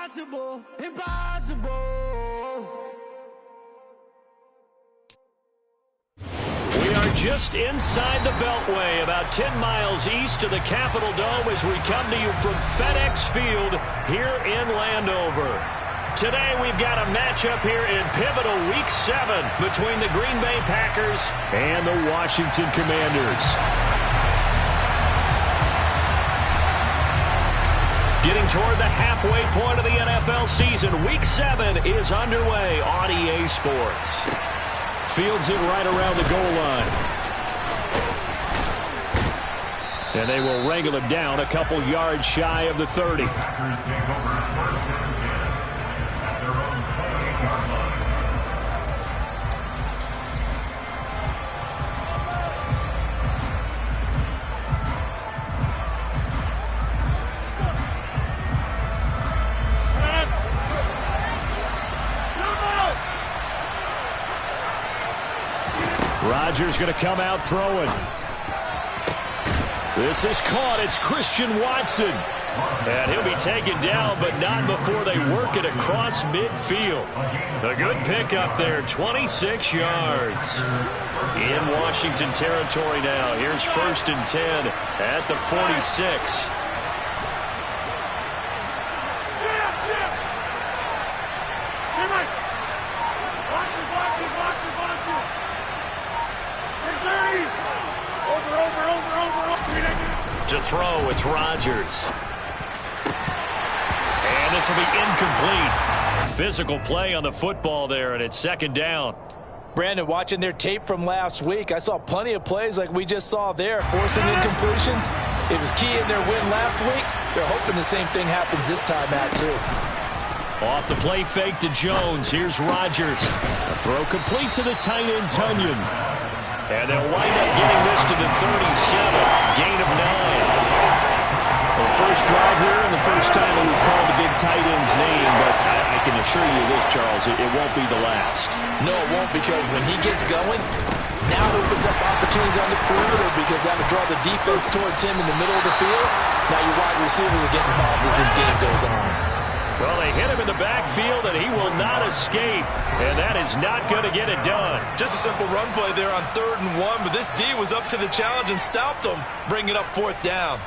Impossible, impossible. We are just inside the Beltway, about 10 miles east of the Capitol Dome as we come to you from FedEx Field here in Landover. Today we've got a matchup here in pivotal Week 7 between the Green Bay Packers and the Washington Commanders. Getting toward the halfway point of the NFL season, Week 7 is underway on EA Sports. Fields it right around the goal line. And they will wrangle him down a couple yards shy of the 30. Rodgers going to come out throwing. This is caught. It's Christian Watson. And he'll be taken down, but not before they work it across midfield. A good pickup there, 26 yards. In Washington territory now. Here's 1st and 10 at the 46. To throw, it's Rodgers. And this will be incomplete. Physical play on the football there, and it's 2nd down. Brandon, watching their tape from last week, I saw plenty of plays like we just saw there, forcing incompletions. It was key in their win last week. They're hoping the same thing happens this time out, too. Off the play fake to Jones. Here's Rodgers. A throw complete to the tight end, Tunyon. And they'll wind up getting this to the 37. Gain of 9. The first drive here and the first time that we've called the big tight end's name, but I can assure you this, Charles, it won't be the last. No, it won't, because when he gets going, now it opens up opportunities on the perimeter because that will draw the defense towards him in the middle of the field. Now your wide receivers will get involved as this game goes on. Well, they hit him in the backfield, and he will not escape, and that is not going to get it done. Just a simple run play there on 3rd and 1, but this D was up to the challenge and stopped him, bringing up 4th down.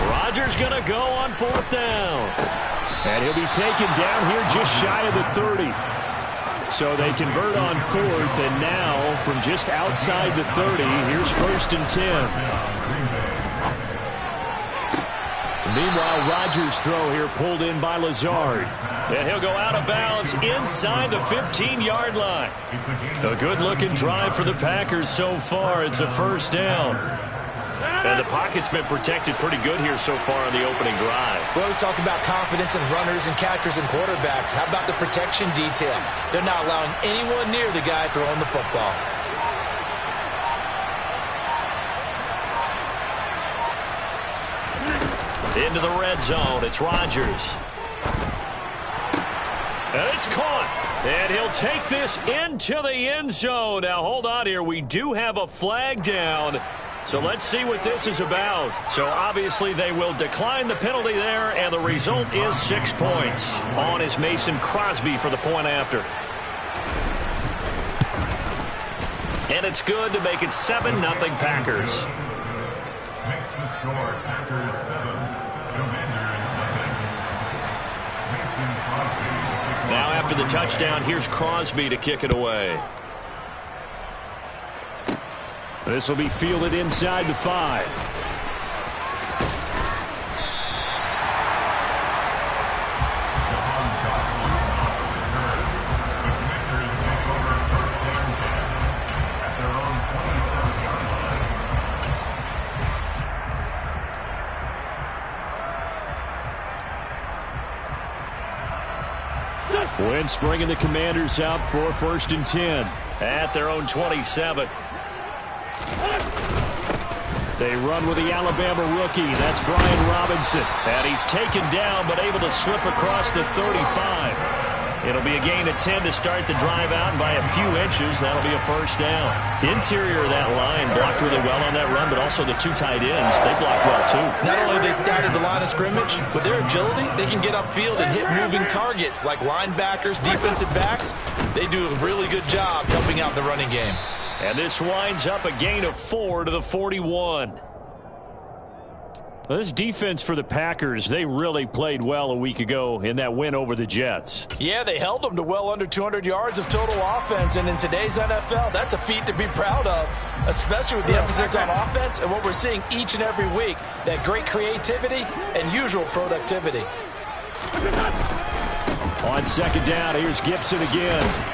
Rodgers going to go on 4th down. And he'll be taken down here just shy of the 30. So they convert on 4th, and now from just outside the 30, here's 1st and 10. Meanwhile, Rodgers' throw here pulled in by Lazard. And he'll go out of bounds inside the 15-yard line. A good-looking drive for the Packers so far. It's a 1st down. And the pocket's been protected pretty good here so far on the opening drive. We always talk about confidence in runners and catchers and quarterbacks. How about the protection detail? They're not allowing anyone near the guy throwing the football. Into the red zone. It's Rodgers. And it's caught. And he'll take this into the end zone. Now, hold on here. We do have a flag down. So let's see what this is about. So obviously they will decline the penalty there, and the result is 6 points. On is Mason Crosby for the point after. And it's good to make it 7-0 Packers. Makes the score. Packers 7, Commanders 7. Now after the touchdown, here's Crosby to kick it away. This will be fielded inside the 5. Wentz bringing the Commanders out for 1st and 10 at their own 27. They run with the Alabama rookie. That's Brian Robinson. And he's taken down, but able to slip across the 35. It'll be a gain of 10 to start the drive out, and by a few inches, that'll be a first down. Interior of that line blocked really well on that run, but also the two tight ends, they blocked well too. Not only they started the line of scrimmage, with their agility, they can get upfield and hit moving targets like linebackers, defensive backs. They do a really good job helping out the running game. And this winds up a gain of 4 to the 41. Well, this defense for the Packers, they really played well a week ago in that win over the Jets. Yeah, they held them to well under 200 yards of total offense, and in today's NFL, that's a feat to be proud of, especially with the emphasis on offense and what we're seeing each and every week, that great creativity and usual productivity. On second down, here's Gibson again.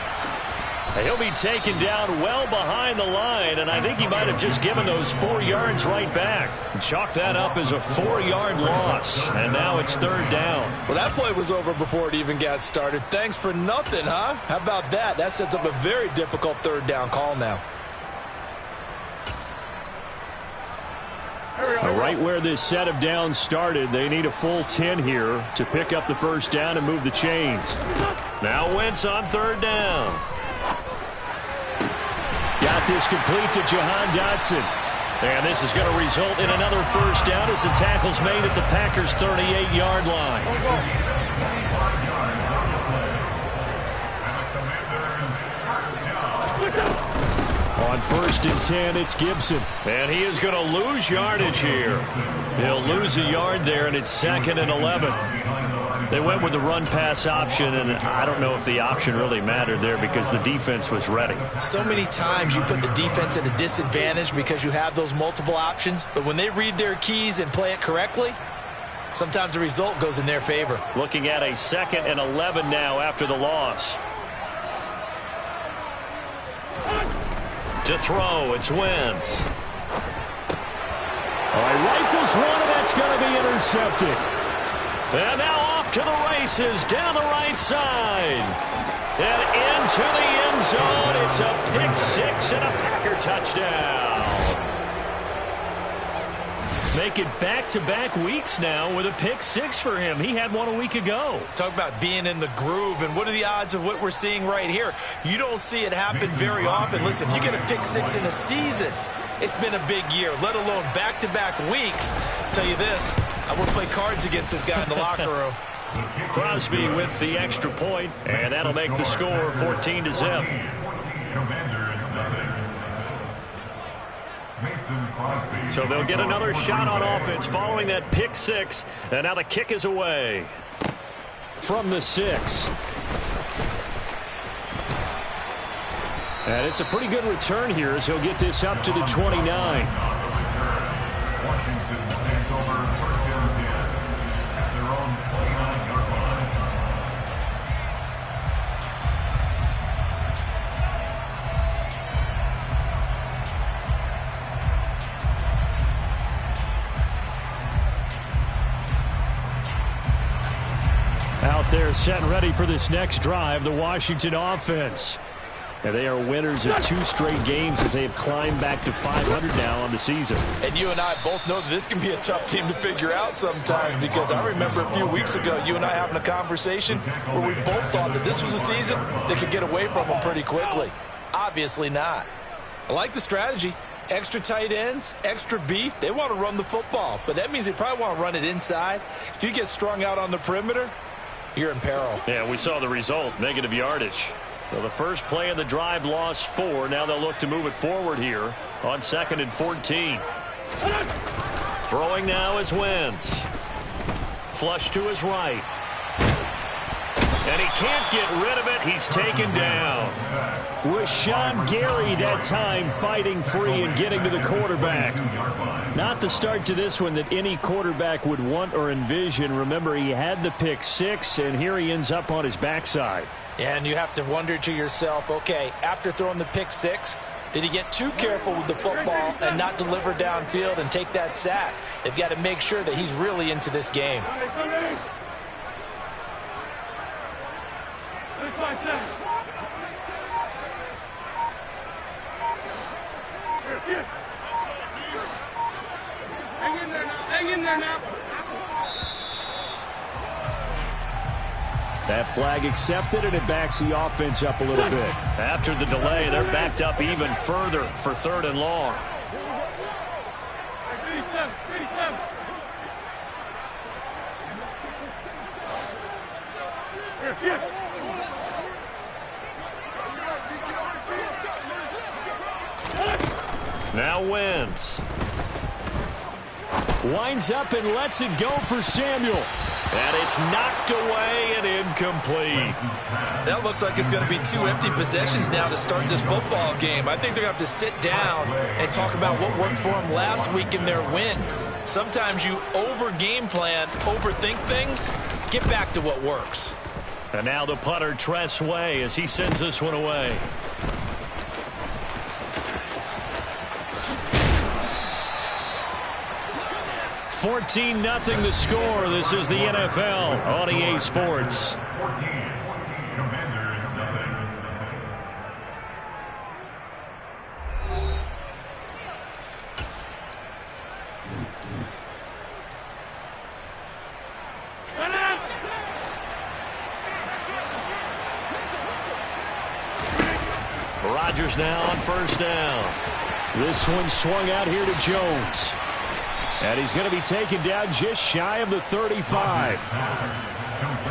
He'll be taken down well behind the line, and I think he might have just given those 4 yards right back. Chalk that up as a 4-yard loss, and now it's third down. Well, that play was over before it even got started. Thanks for nothing, huh? How about that? That sets up a very difficult third down call now. Right where this set of downs started, they need a full 10 here to pick up the first down and move the chains. Now Wentz on third down. Got this complete to Jahan Dotson. And this is going to result in another first down as the tackle's made at the Packers' 38-yard line. On first and 10, it's Gibson. And he is going to lose yardage here. He'll lose a yard there, and it's second and 11. They went with the run-pass option, and I don't know if the option really mattered there because the defense was ready. So many times you put the defense at a disadvantage because you have those multiple options, but when they read their keys and play it correctly, sometimes the result goes in their favor. Looking at a second and 11 now after the loss. To throw, it's Wentz. All right, rifles one, and that's going to be intercepted. And now off to the races down the right side. And into the end zone. It's a pick six and a Packer touchdown. Make it back-to-back weeks now with a pick six for him. He had one a week ago. Talk about being in the groove, and what are the odds of what we're seeing right here? You don't see it happen very often. Listen, if you get a pick six in a season, it's been a big year, let alone back-to-back weeks. I'll tell you this, I wouldn't play cards against this guy in the locker room. Crosby with the extra point, and that'll make the score 14-0. So they'll get another shot on offense following that pick six, and now the kick is away. From the 6. And it's a pretty good return here as he'll get this up to the 29. Washington takes over first down 10 at their own 29-yard line. Out there set and ready for this next drive, the Washington offense. And they are winners of 2 straight games as they have climbed back to 500 now on the season. And you and I both know that this can be a tough team to figure out sometimes, because I remember a few weeks ago you and I having a conversation where we both thought that this was a season that could get away from them pretty quickly. Obviously not. I like the strategy. Extra tight ends, extra beef. They want to run the football, but that means they probably want to run it inside. If you get strung out on the perimeter, you're in peril. Yeah, we saw the result, negative yardage. So the first play in the drive lost 4. Now they'll look to move it forward here on second and 14. Throwing now is Wentz. Flush to his right. And he can't get rid of it. He's taken down. Rashawn Gary that time fighting free and getting to the quarterback. Not the start to this one that any quarterback would want or envision. Remember, he had the pick six, and here he ends up on his backside. And you have to wonder to yourself, okay, after throwing the pick six, did he get too careful with the football and not deliver downfield and take that sack? They've got to make sure that he's really into this game. That flag accepted, and it backs the offense up a little bit. After the delay, they're backed up even further for 3rd and long. Now Wentz. Winds up and lets it go for Samuel. And it's knocked away and incomplete. That looks like it's going to be 2 empty possessions now to start this football game. I think they're going to have to sit down and talk about what worked for them last week in their win. Sometimes you over-game plan, overthink things. Get back to what works. And now the punter, Tress Way, as he sends this one away. $14-0 the score. This is the NFL on EA Sports. 14. Commanders, nothing. Rodgers now on 1st down. This one swung out here to Jones. And he's going to be taken down just shy of the 35.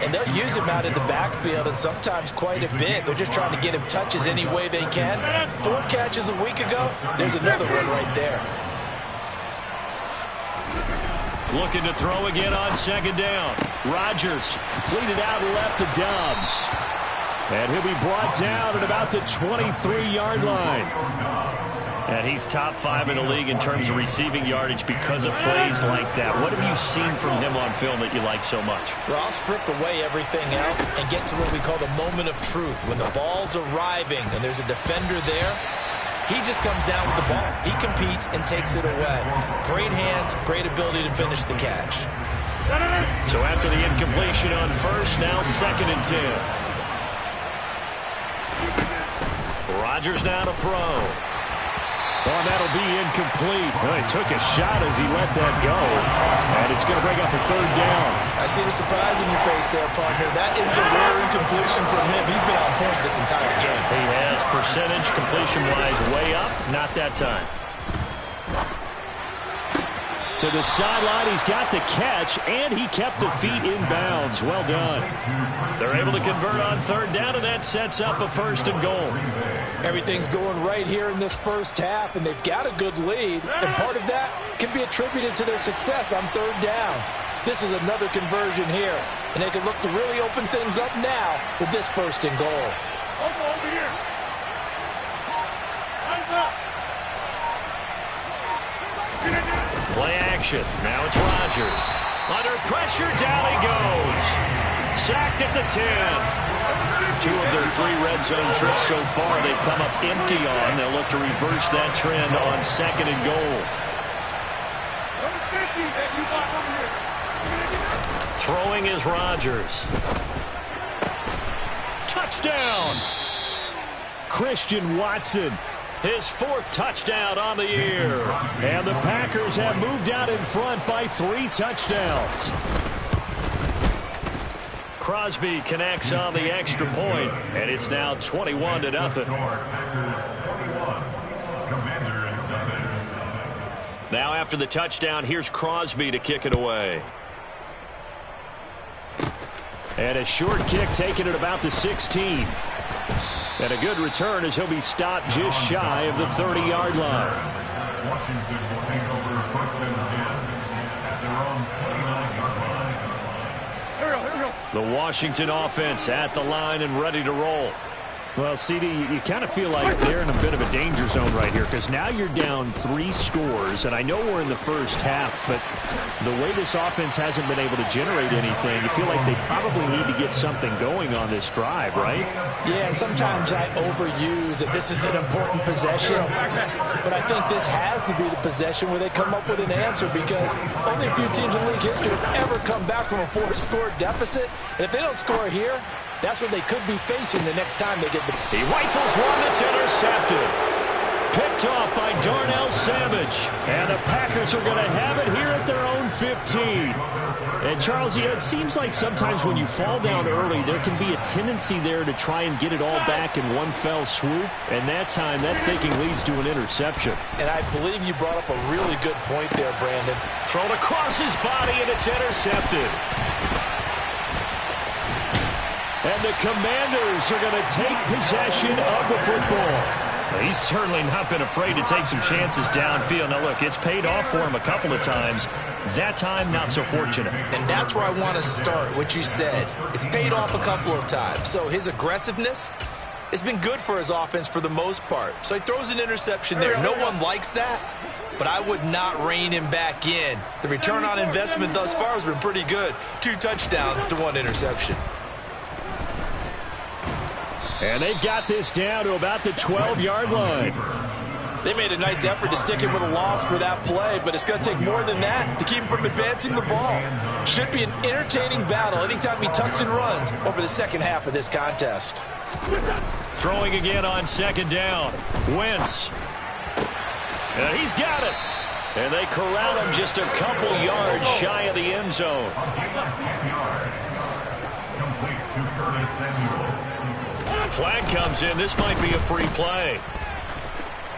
And they'll use him out in the backfield, and sometimes quite a bit. They're just trying to get him touches any way they can. 4 catches a week ago. There's another one right there. Looking to throw again on 2nd down. Rodgers completed out left to Dobbs. And he'll be brought down at about the 23-yard line. And he's top 5 in the league in terms of receiving yardage because of plays like that. What have you seen from him on film that you like so much? Well, I'll strip away everything else and get to what we call the moment of truth. When the ball's arriving and there's a defender there, he just comes down with the ball. He competes and takes it away. Great hands, great ability to finish the catch. So after the incompletion on 1st, now 2nd and 10. Rodgers now to throw. Oh, that'll be incomplete. Well, he took a shot as he let that go. And it's going to bring up a 3rd down. I see the surprise in your face there, partner. That is a rare incompletion from him. He's been on point this entire game. He has percentage completion-wise way up. Not that time. To the sideline, he's got the catch, and he kept the feet in bounds. Well done. They're able to convert on 3rd down, and that sets up a 1st and goal. Everything's going right here in this first half, and they've got a good lead, and part of that can be attributed to their success on 3rd downs. This is another conversion here, and they can look to really open things up now with this 1st and goal. Over here. Hands up. Play action. Now it's Rodgers. Under pressure, down he goes. Sacked at the 10. 2 of their 3 red zone trips so far they've come up empty on. They'll look to reverse that trend on 2nd and goal. Throwing is Rodgers. Touchdown! Christian Watson. His 4th touchdown on the year. And the Packers have moved out in front by 3 touchdowns. Crosby connects on the extra point, and it's now 21-0. Now after the touchdown, here's Crosby to kick it away. And a short kick taken at about the 16. And a good return as he'll be stopped just shy of the 30-yard line. Washington will take over 1st and 10 at their own 29-yard line. The Washington offense at the line and ready to roll. Well, CD, you kind of feel like they're in a bit of a danger zone right here because now you're down 3 scores, and I know we're in the first half, but the way this offense hasn't been able to generate anything, you feel like they probably need to get something going on this drive, right? Yeah, and sometimes I overuse that this is an important possession, but I think this has to be the possession where they come up with an answer because only a few teams in league history have ever come back from a 4-score deficit, and if they don't score here, that's what they could be facing the next time they get the... He rifles one that's intercepted. Picked picked off by Darnell Savage. And the Packers are going to have it here at their own 15. And Charles, it seems like sometimes when you fall down early, there can be a tendency there to try and get it all back in one fell swoop. And that time, that thinking leads to an interception. And I believe you brought up a really good point there, Brandon. Thrown across his body, and it's intercepted. And the Commanders are going to take possession of the football. He's certainly not been afraid to take some chances downfield. Now, look, it's paid off for him a couple of times. That time, not so fortunate. And that's where I want to start, what you said. It's paid off a couple of times. So his aggressiveness has been good for his offense for the most part. So he throws an interception there. No one likes that, but I would not rein him back in. The return on investment thus far has been pretty good. 2 touchdowns to 1 interception. And they've got this down to about the 12-yard line. They made a nice effort to stick him with a loss for that play, but it's going to take more than that to keep him from advancing the ball. Should be an entertaining battle anytime he tucks and runs over the second half of this contest. Throwing again on second down. Wentz. And he's got it. And they corral him just a couple yards shy of the end zone. Flag comes in. This might be a free play.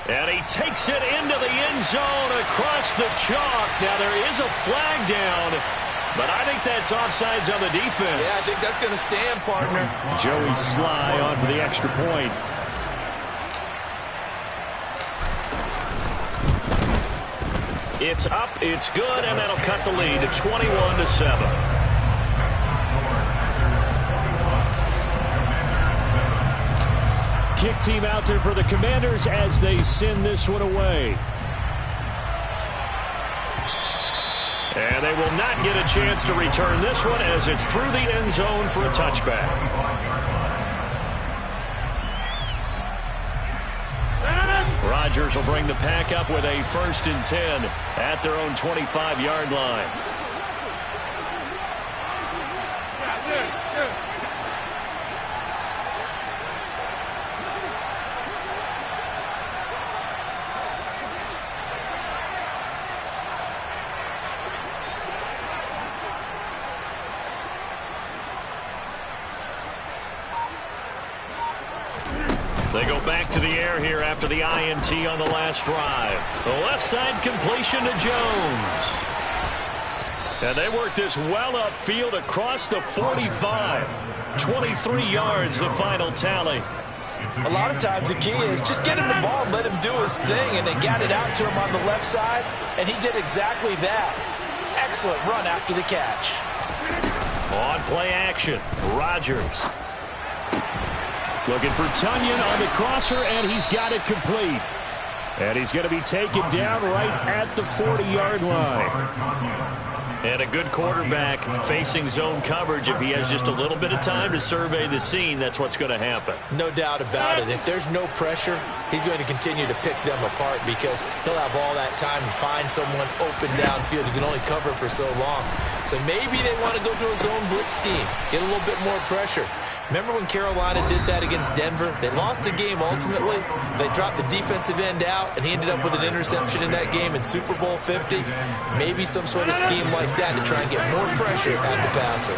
And he takes it into the end zone across the chalk. Now there is a flag down, but I think that's offsides on the defense. Yeah, I think that's going to stand, partner. Joey Sly on for the extra point. It's up, it's good, and that'll cut the lead to 21-7. Kick team out there for the Commanders as they send this one away. And they will not get a chance to return this one as it's through the end zone for a touchback. Rodgers will bring the pack up with a 1st and 10 at their own 25-yard line. They go back to the air here after the INT on the last drive. The left side completion to Jones. And they work this well upfield across the 45. 23 yards, the final tally. A lot of times the key is just get him the ball and let him do his thing, and they got it out to him on the left side, and he did exactly that. Excellent run after the catch. On play action, Rodgers. Looking for Tonyan on the crosser, and he's got it complete. And he's going to be taken down right at the 40-yard line. And a good quarterback facing zone coverage. If he has just a little bit of time to survey the scene, that's what's going to happen. No doubt about it. If there's no pressure, he's going to continue to pick them apart because he'll have all that time to find someone open downfield. He can only cover for so long. So maybe they want to go to a zone blitz scheme, get a little bit more pressure. Remember when Carolina did that against Denver? They lost the game ultimately. They dropped the defensive end out, and he ended up with an interception in that game in Super Bowl 50. Maybe some sort of scheme like that to try and get more pressure at the passer.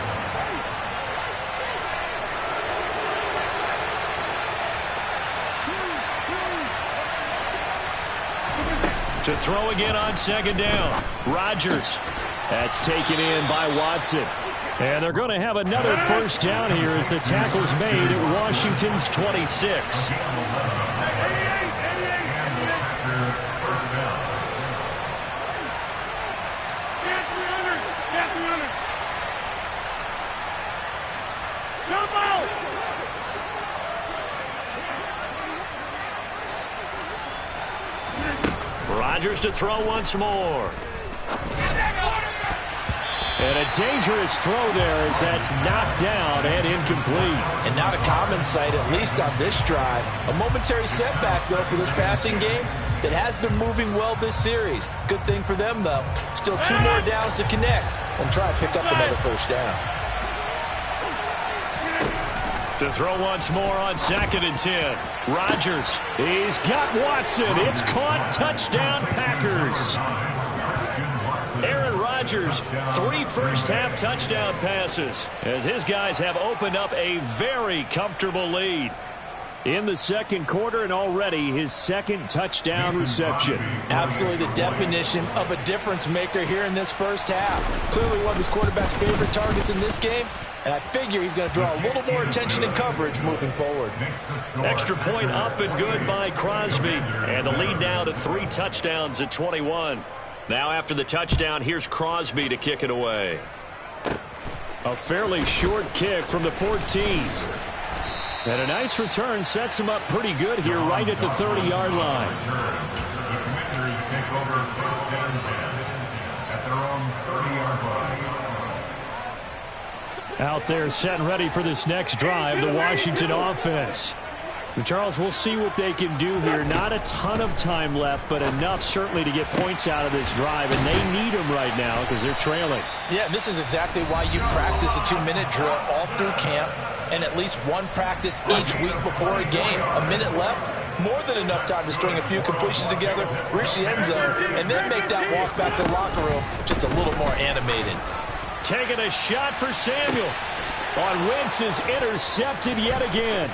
To throw again on second down. Rodgers. That's taken in by Watson. And they're going to have another first down here as the tackle's made at Washington's 26. Rodgers to throw once more. And a dangerous throw there as that's knocked down and incomplete. And not a common sight, at least on this drive. A momentary setback, though, for this passing game that has been moving well this series. Good thing for them, though. Still 2 more downs to connect and try to pick up another first down. To throw once more on 2nd and 10. Rodgers. He's got Watson. It's caught. Touchdown, Packers. Aaron Rodgers, 3 first-half touchdown passes as his guys have opened up a very comfortable lead. In the second quarter, and already his 2nd touchdown reception. Absolutely the definition of a difference maker here in this first half. Clearly one of his quarterback's favorite targets in this game, and I figure he's going to draw a little more attention and coverage moving forward. Extra point up and good by Crosby. And the lead now to 3 touchdowns at 21. Now after the touchdown, here's Crosby to kick it away. A fairly short kick from the 14. And a nice return sets him up pretty good here right at the 30-yard line. The Commanders take over 1st and 10 at their own 30-yard line. Out there set and ready for this next drive, the Washington offense. And Charles, we'll see what they can do here. Not a ton of time left, but enough certainly to get points out of this drive, and they need them right now because they're trailing. Yeah, this is exactly why you practice a 2-minute drill all through camp and at least one practice each week before a game. A minute left, more than enough time to string a few completions together, reach the end zone, and then make that walk back to the locker room just a little more animated. Taking a shot for Samuel. On Wentz is intercepted yet again.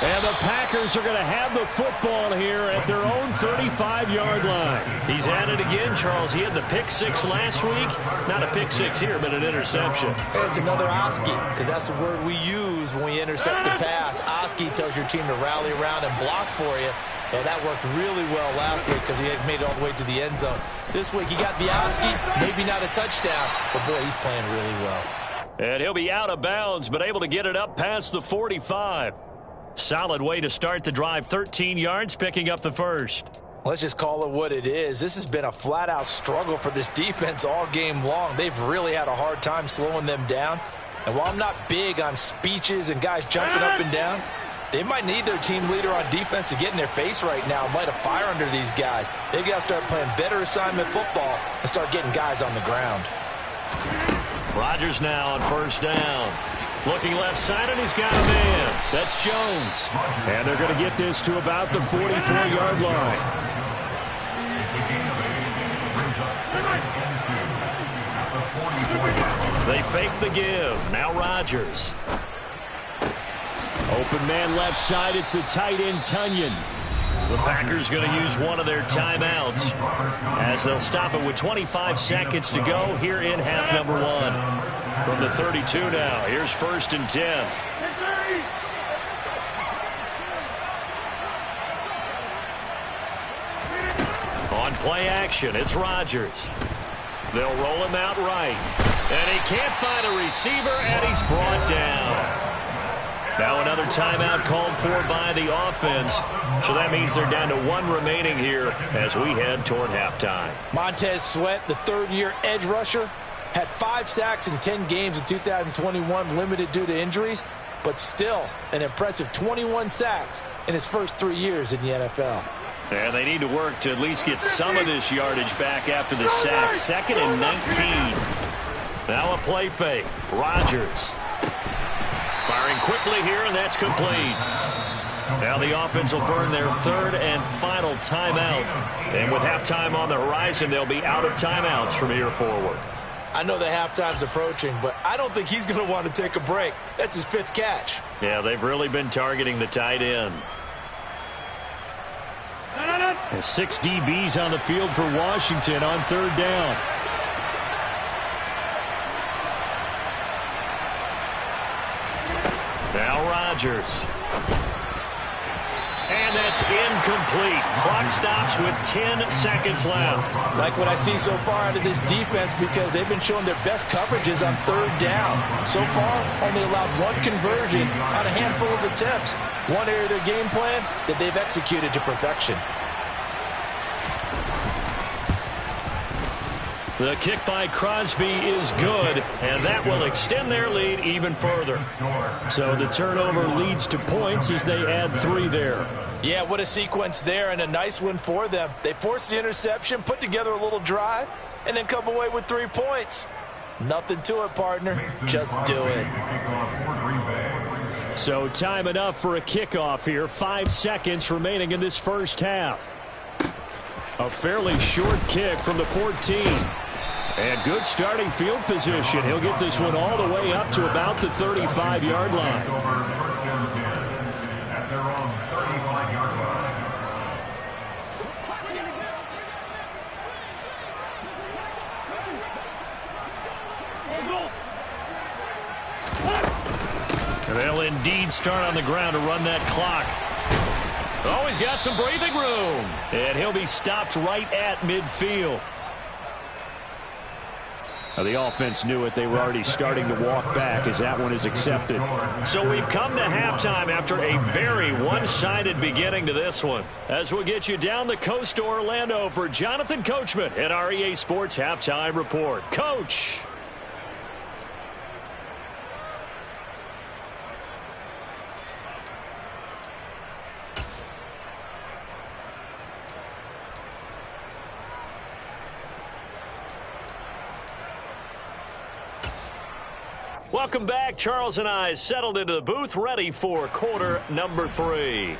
And the Packers are going to have the football here at their own 35-yard line. He's at it again, Charles. He had the pick 6 last week. Not a pick 6 here, but an interception. It's another Oski, because that's the word we use when we intercept the pass. Oski tells your team to rally around and block for you. And that worked really well last week because he had made it all the way to the end zone. This week he got the Oski, maybe not a touchdown, but boy, he's playing really well. And he'll be out of bounds, but able to get it up past the 45. Solid way to start the drive. 13 yards, picking up the first. Let's just call it what it is. This has been a flat-out struggle for this defense all game long. They've really had a hard time slowing them down. And while I'm not big on speeches and guys jumping up and down, they might need their team leader on defense to get in their face right now and light a fire under these guys. They've got to start playing better assignment football and start getting guys on the ground. Rodgers now on first down. Looking left side, and he's got a man. That's Jones. And they're going to get this to about the 44-yard line. They fake the give. Now Rodgers. Open man left side. It's the tight end, Tunyon. The Packers going to use one of their timeouts as they'll stop it with 25 seconds to go here in half number 1. From the 32 now, here's 1st and 10. On play action, it's Rodgers. They'll roll him out right. And he can't find a receiver, and he's brought down. Now another timeout called for by the offense. So that means they're down to 1 remaining here as we head toward halftime. Montez Sweat, the third-year edge rusher, had 5 sacks in 10 games in 2021, limited due to injuries, but still an impressive 21 sacks in his first 3 years in the NFL. And they need to work to at least get some of this yardage back after the sack. 2nd and 19. Now a play fake. Rodgers. Firing quickly here, and that's complete. Now the offense will burn their 3rd and final timeout. And with halftime on the horizon, they'll be out of timeouts from here forward. I know that halftime's approaching, but I don't think he's going to want to take a break. That's his 5th catch. Yeah, they've really been targeting the tight end. And 6 DBs on the field for Washington on 3rd down. Now Rodgers. And that's incomplete. Clock stops with 10 seconds left. Like what I see so far out of this defense because they've been showing their best coverages on 3rd down. So far, only allowed 1 conversion on a handful of attempts. One area of their game plan that they've executed to perfection. The kick by Crosby is good, and that will extend their lead even further. So the turnover leads to points as they add 3 there. Yeah, what a sequence there, and a nice one for them. They forced the interception, put together a little drive, and then come away with 3 points. Nothing to it, partner. Just do it. So time enough for a kickoff here. 5 seconds remaining in this first half. A fairly short kick from the 14. And good starting field position. He'll get this one all the way up to about the 35-yard line. At their own 35-yard line. They'll indeed start on the ground to run that clock. Oh, he's got some breathing room. And he'll be stopped right at midfield. Now, the offense knew it. They were already starting to walk back as that one is accepted. So we've come to halftime after a very one-sided beginning to this one. As we'll get you down the coast to Orlando for Jonathan Coachman at our EA Sports Halftime Report. Coach. Welcome back. Charles and I settled into the booth, ready for quarter number 3. Mason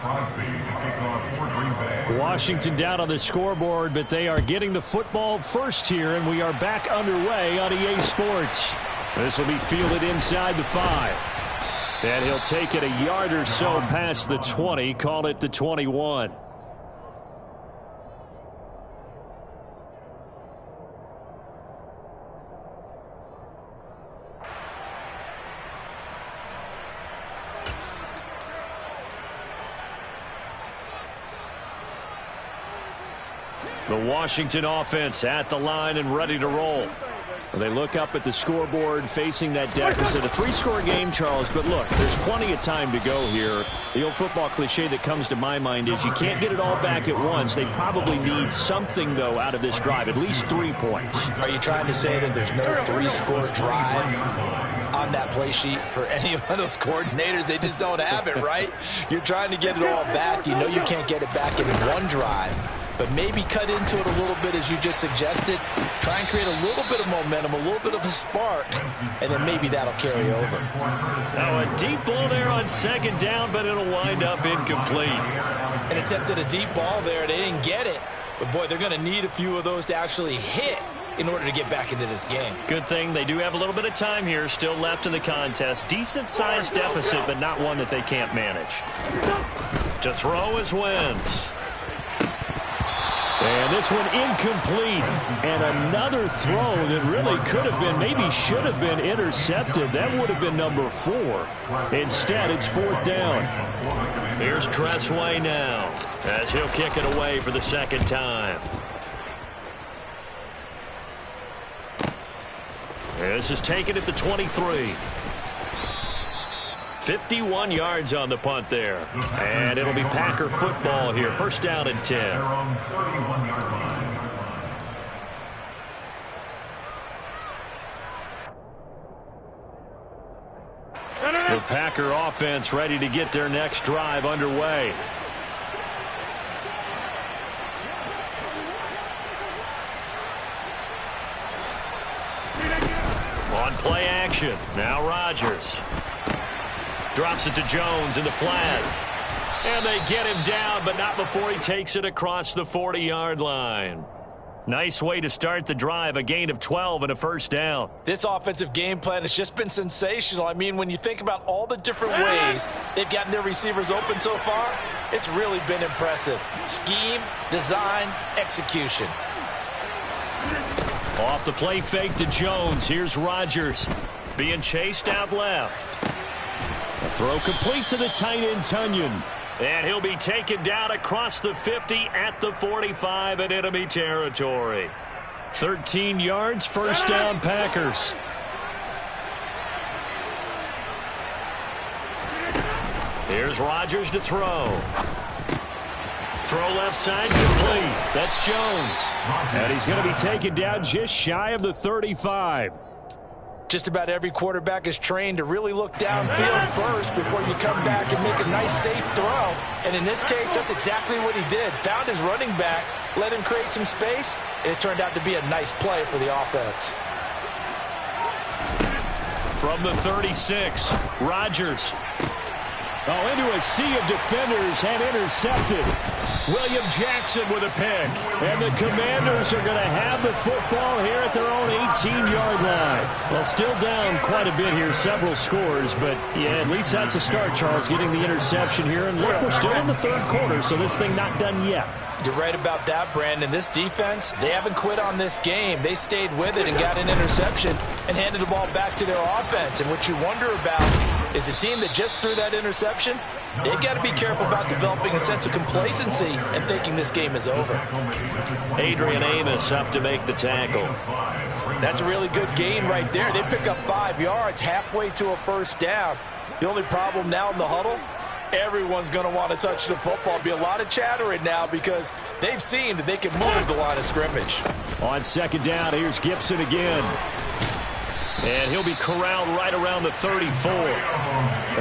Crosby to kick off for Green Bay. Washington down on the scoreboard, but they are getting the football first here, and we are back underway on EA Sports. This will be fielded inside the 5. And he'll take it a yard or so past the 20, call it the 21. The Washington offense at the line and ready to roll. They look up at the scoreboard facing that deficit. A 3-score game, Charles, but look, there's plenty of time to go here. The old football cliche that comes to my mind is you can't get it all back at once. They probably need something, though, out of this drive, at least 3 points. Are you trying to say that there's no 3-score drive on that play sheet for any of those coordinators? They just don't have it, right? You're trying to get it all back. You know you can't get it back in one drive. But maybe cut into it a little bit, as you just suggested. Try and create a little bit of momentum, a little bit of a spark, and then maybe that'll carry over. Now a deep ball there on second down, but it'll wind up incomplete. An attempt at a deep ball there. They didn't get it. But, boy, they're going to need a few of those to actually hit in order to get back into this game. Good thing they do have a little bit of time here still left in the contest. Decent-sized deficit, but not one that they can't manage. To throw is Wentz. And this one incomplete. And another throw that really could have been, maybe should have been intercepted. That would have been number 4. Instead, it's 4th down. Here's Tressway now as he'll kick it away for the second time. This is taken at the 23. 51 yards on the punt there. And it'll be Packer football here. First down and 10. Their own 31-yard line. The Packer offense ready to get their next drive underway. On play action. Now Rodgers. Drops it to Jones in the flat. And they get him down, but not before he takes it across the 40-yard line. Nice way to start the drive, a gain of 12 and a first down. This offensive game plan has just been sensational. I mean, when you think about all the different ways they've gotten their receivers open so far, it's really been impressive. Scheme, design, execution. Off the play fake to Jones. Here's Rodgers being chased out left. A throw complete to the tight end, Tonyan. And he'll be taken down across the 50 at the 45 in enemy territory. 13 yards, first down, Packers. Here's Rodgers to throw. Throw left side, complete. That's Jones. And he's going to be taken down just shy of the 35. Just about every quarterback is trained to really look downfield first before you come back and make a nice, safe throw. And in this case, that's exactly what he did. Found his running back, let him create some space, and it turned out to be a nice play for the offense. From the 36, Rodgers. Oh, into a sea of defenders and intercepted. William Jackson with a pick. And the Commanders are going to have the football here at their own 18-yard line. Well, still down quite a bit here, several scores. But, yeah, at least that's a start, Charles, getting the interception here. And look, we're still in the third quarter, so this thing not done yet. You're right about that, Brandon. This defense, they haven't quit on this game. They stayed with it and got an interception and handed the ball back to their offense. And what you wonder about is a team that just threw that interception, they've got to be careful about developing a sense of complacency and thinking this game is over. Adrian Amos up to make the tackle. That's a really good gain right there. They pick up 5 yards halfway to a first down. The only problem now in the huddle, everyone's going to want to touch the football. Be a lot of chattering now because they've seen that they can move the line of scrimmage. On second down, here's Gibson again. And he'll be corralled right around the 34.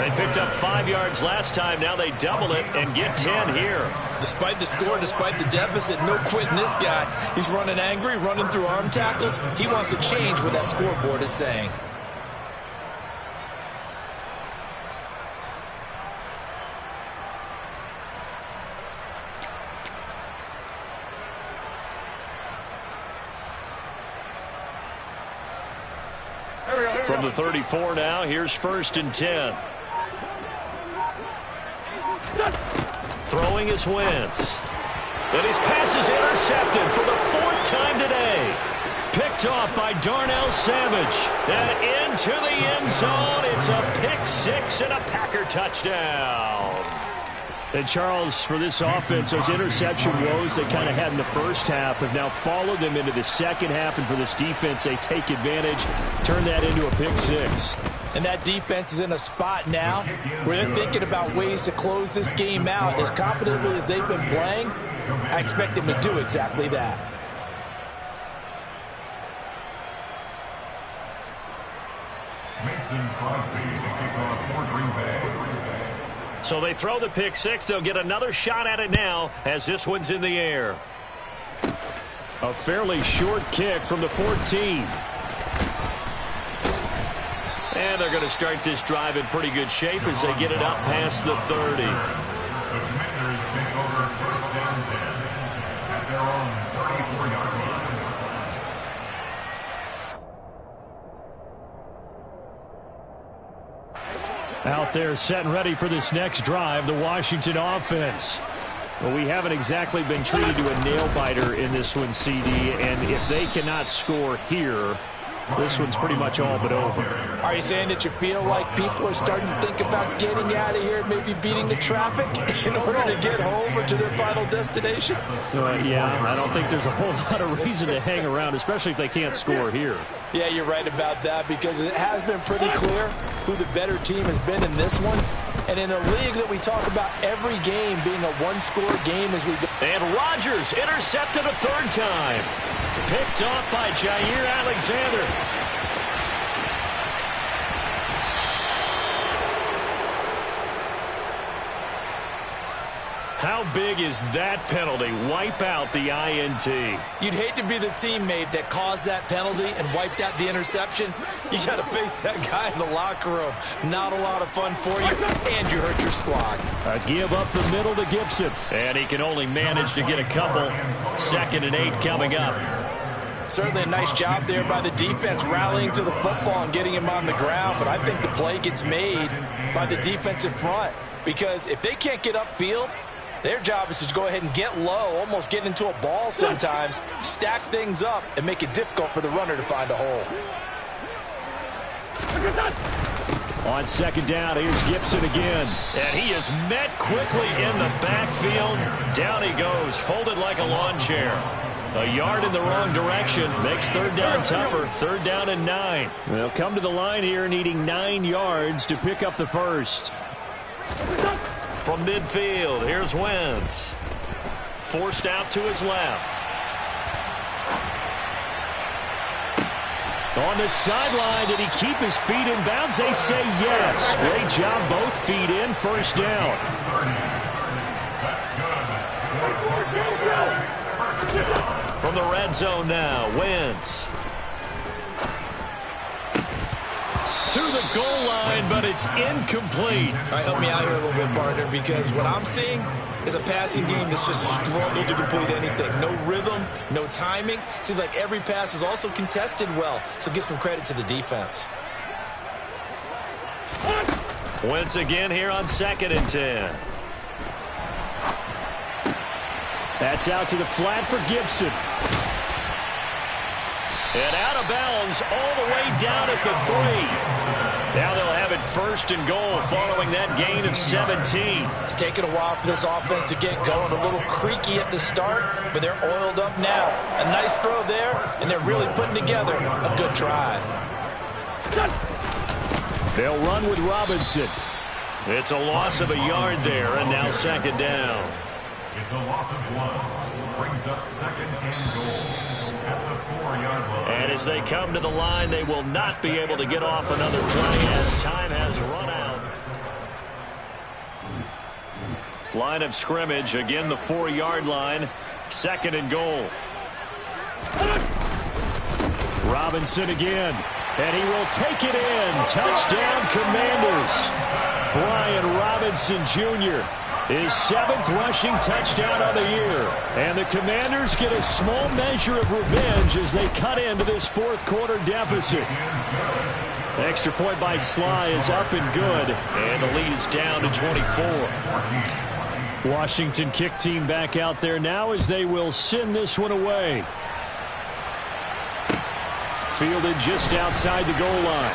They picked up 5 yards last time. Now they double it and get 10 here. Despite the score, despite the deficit, no quitting this guy. He's running angry, running through arm tackles. He wants to change what that scoreboard is saying. From the 34 now, here's 1st and 10. Throwing his Wentz. And his pass is intercepted for the 4th time today. Picked off by Darnell Savage. And into the end zone. It's a pick 6 and a Packer touchdown. And Charles, for this offense, those interception woes they kind of had in the first half have now followed them into the second half. And for this defense, they take advantage, turn that into a pick 6. And that defense is in a spot now where they're thinking about ways to close this game out. As confidently as they've been playing, I expect them to do exactly that. Mason Crosby, the kickoff for Green Bay. So they throw the pick 6. They'll get another shot at it now as this one's in the air. A fairly short kick from the 14. And they're going to start this drive in pretty good shape as they get it up past the 30. The Commanders take over 1st and 10 at their own 34-yard line. Out there set and ready for this next drive, the Washington offense. Well, we haven't exactly been treated to a nail-biter in this one, CD, and if they cannot score here, this one's pretty much all but over. Are you saying that you feel like people are starting to think about getting out of here, maybe beating the traffic in order to get home or to their final destination? Yeah, I don't think there's a whole lot of reason to hang around, especially if they can't score here. Yeah, you're right about that because it has been pretty clear who the better team has been in this one. And in a league that we talk about every game being a one-score game as we go. And Rodgers intercepted a 3rd time. Picked off by Jair Alexander. How big is that penalty? Wipe out the INT. You'd hate to be the teammate that caused that penalty and wiped out the interception. You got to face that guy in the locker room. Not a lot of fun for you, and you hurt your squad. A give up the middle to Gibson. And he can only manage to get a couple. 2nd and 8 coming up. Certainly a nice job there by the defense rallying to the football and getting him on the ground. But I think the play gets made by the defensive front. Because if they can't get upfield, their job is to go ahead and get low, almost get into a ball sometimes, stack things up, and make it difficult for the runner to find a hole. On 2nd down, here's Gibson again. And he is met quickly in the backfield. Down he goes, folded like a lawn chair. A yard in the wrong direction makes 3rd down tougher. 3rd down and 9. They'll come to the line here needing 9 yards to pick up the 1st. From midfield, here's Wentz. Forced out to his left. On the sideline, did he keep his feet in bounds? They say yes. Great job, both feet in. 1st down. From the red zone now, Wentz. to the goal line, but it's incomplete. All right, help me out here a little bit, partner, because what I'm seeing is a passing game that's just struggled to complete anything. No rhythm, no timing. Seems like every pass is also contested well, so give some credit to the defense. Once again here on 2nd and 10. That's out to the flat for Gibson. And out of bounds all the way down at the 3. Now they'll have it 1st and goal following that gain of 17. It's taken a while for this offense to get going. A little creaky at the start, but they're oiled up now. A nice throw there, and they're really putting together a good drive. They'll run with Robinson. It's a loss of a yard there, and now 2nd down. It's a loss of 1. Brings up 2nd and goal at the 4-yard line. And as they come to the line, they will not be able to get off another play as time has run out. Line of scrimmage, again the 4-yard line. 2nd and goal. Robinson again. And he will take it in. Touchdown, Commanders. Brian Robinson Jr. His 7th rushing touchdown of the year. And the Commanders get a small measure of revenge as they cut into this 4th quarter deficit. Extra point by Sly is up and good. And the lead is down to 24. Washington kick team back out there now as they will send this one away. Fielded just outside the goal line.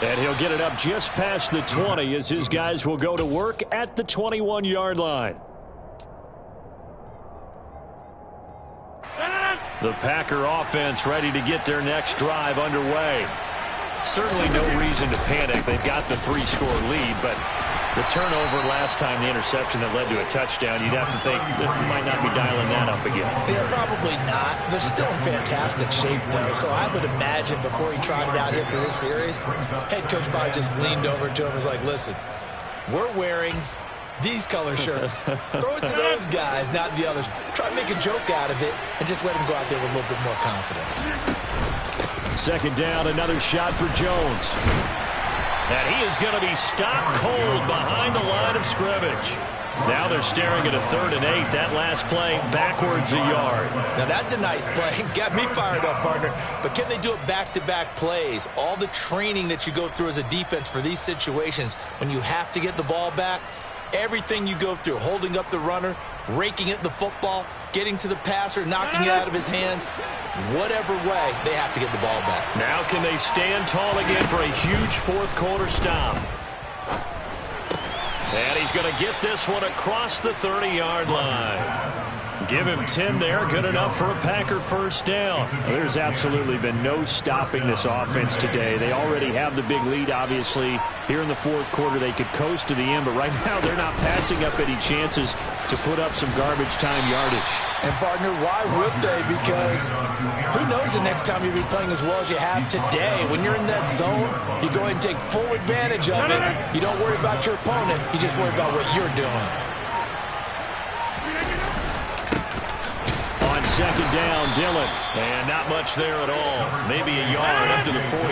And he'll get it up just past the 20 as his guys will go to work at the 21-yard line. The Packer offense ready to get their next drive underway. Certainly no reason to panic. They've got the 3-score lead, but the turnover last time, the interception that led to a touchdown, you'd have to think that you might not be dialing that up again. Yeah, probably not. They're still in fantastic shape, though, so I would imagine before he tried it out here for this series, head coach probably just leaned over to him and was like, listen, we're wearing these color shirts. Throw it to those guys, not the others. Try to make a joke out of it and just let him go out there with a little bit more confidence. 2nd down, another shot for Jones. And he is going to be stopped cold behind the line of scrimmage. Now they're staring at a 3rd and 8. That last play backwards a yard. Now that's a nice play. Got me fired up, partner. But can they do it back-to-back plays? All the training that you go through as a defense for these situations, when you have to get the ball back, everything you go through, holding up the runner, raking at the football, getting to the passer, knocking it out of his hands, whatever way, they have to get the ball back. Now can they stand tall again for a huge 4th quarter stop? And he's going to get this one across the 30-yard line. Give him 10 there. Good enough for a Packer 1st down. There's absolutely been no stopping this offense today. They already have the big lead, obviously. Here in the 4th quarter, they could coast to the end, but right now they're not passing up any chances to put up some garbage time yardage. And, partner, why would they? Because who knows the next time you'll be playing as well as you have today. When you're in that zone, you go ahead and take full advantage of it. You don't worry about your opponent. You just worry about what you're doing. On 2nd down, Dillon. And not much there at all. Maybe a yard up to the 43.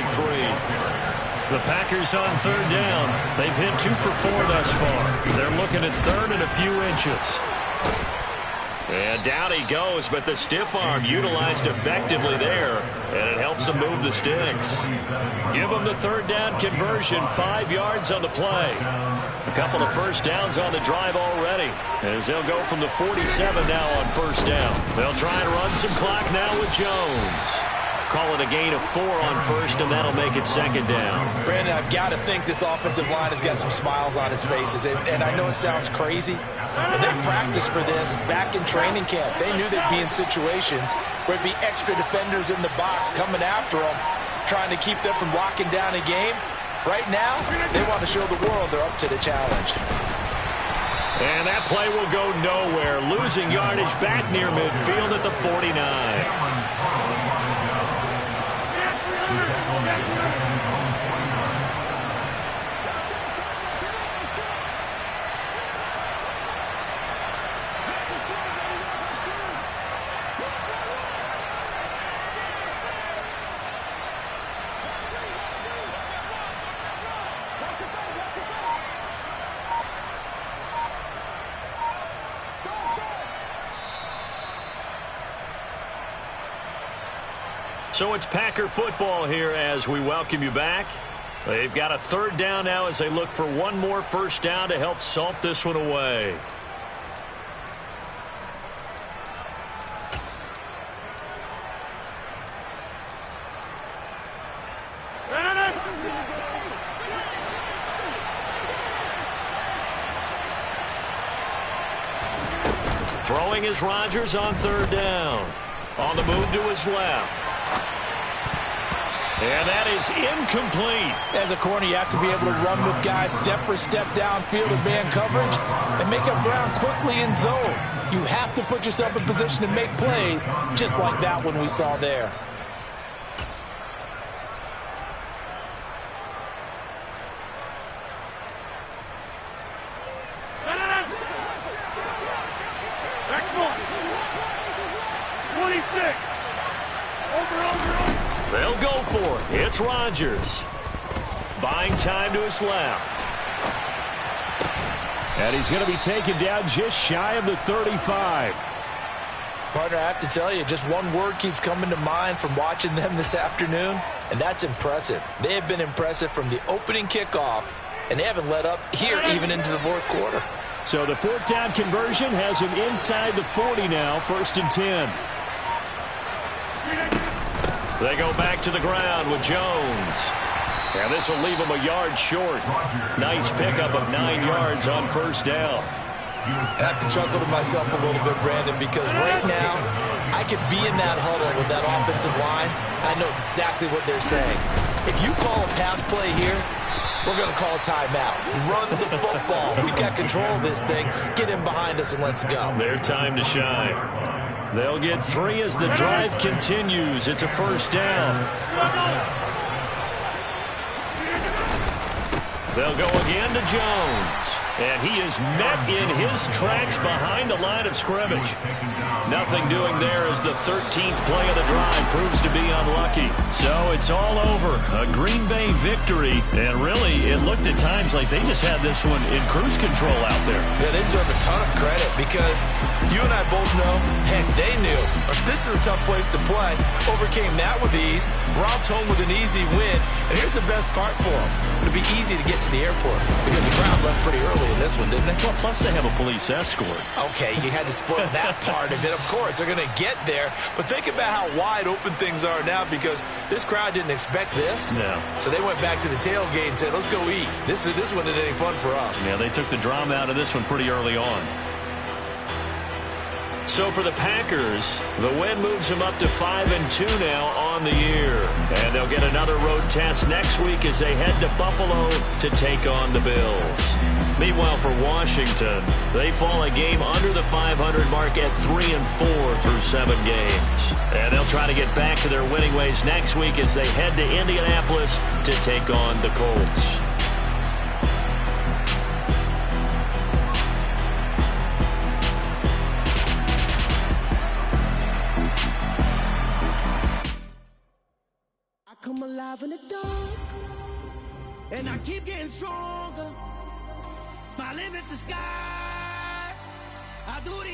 The Packers on 3rd down. They've hit 2 for 4 thus far. They're looking at 3rd and a few inches. And down he goes, but the stiff arm utilized effectively there, and it helps him move the sticks. Give them the 3rd down conversion, 5 yards on the play. A couple of 1st downs on the drive already, as they'll go from the 47 now on 1st down. They'll try and run some clock now with Jones. Call it a gain of 4 on 1st, and that'll make it 2nd down. Brandon, I've got to think this offensive line has got some smiles on its faces. And I know it sounds crazy, but they practiced for this back in training camp. They knew they'd be in situations where it'd be extra defenders in the box coming after them, trying to keep them from locking down a game. Right now, they want to show the world they're up to the challenge. And that play will go nowhere. Losing yardage back near midfield at the 49. So it's Packer football here as we welcome you back. They've got a third down now as they look for one more first down to help salt this one away. Throwing is Rodgers on third down. On the move to his left. And that is incomplete. As a corner, you have to be able to run with guys step for step downfield in man coverage and make up ground quickly in zone. You have to put yourself in position to make plays, just like that one we saw there. They'll go for it. It's Rodgers. Buying time to his left. And he's going to be taken down just shy of the 35. Partner, I have to tell you, just one word keeps coming to mind from watching them this afternoon, and that's impressive. They have been impressive from the opening kickoff, and they haven't let up here even into the fourth quarter. So the fourth down conversion has him inside the 40 now, 1st and 10. They go back to the ground with Jones. And this will leave him a yard short. Nice pickup of 9 yards on first down. I have to chuckle to myself a little bit, Brandon, because right now I could be in that huddle with that offensive line. I know exactly what they're saying. If you call a pass play here, we're going to call a timeout. Run the football. We've got control of this thing. Get in behind us and let's go. Their time to shine. They'll get 3 as the drive continues. It's a first down. They'll go again to Jones. And he is met in his tracks behind the line of scrimmage. Nothing doing there as the 13th play of the drive proves to be unlucky. So it's all over. A Green Bay victory. And really, it looked at times like they just had this one in cruise control out there. Yeah, they deserve a ton of credit because you and I both know, heck, they knew. This is a tough place to play. Overcame that with ease. Robbed home with an easy win. And here's the best part for them. It'll be easy to get to the airport because the crowd left pretty early in this one, didn't they? Well, plus they have a police escort. Okay, you had to spoil that part of it. Of course, they're going to get there. But think about how wide open things are now because this crowd didn't expect this. No. So they went back to the tailgate and said, let's go eat. This one isn't any fun for us. Yeah, they took the drama out of this one pretty early on. So for the Packers, the win moves them up to 5-2 now on the year. And they'll get another road test next week as they head to Buffalo to take on the Bills. Meanwhile, for Washington, they fall a game under the 500 mark at 3-4 through 7 games. And they'll try to get back to their winning ways next week as they head to Indianapolis to take on the Colts. Come alive in the dark, and I keep getting stronger. My limit's the sky. I do the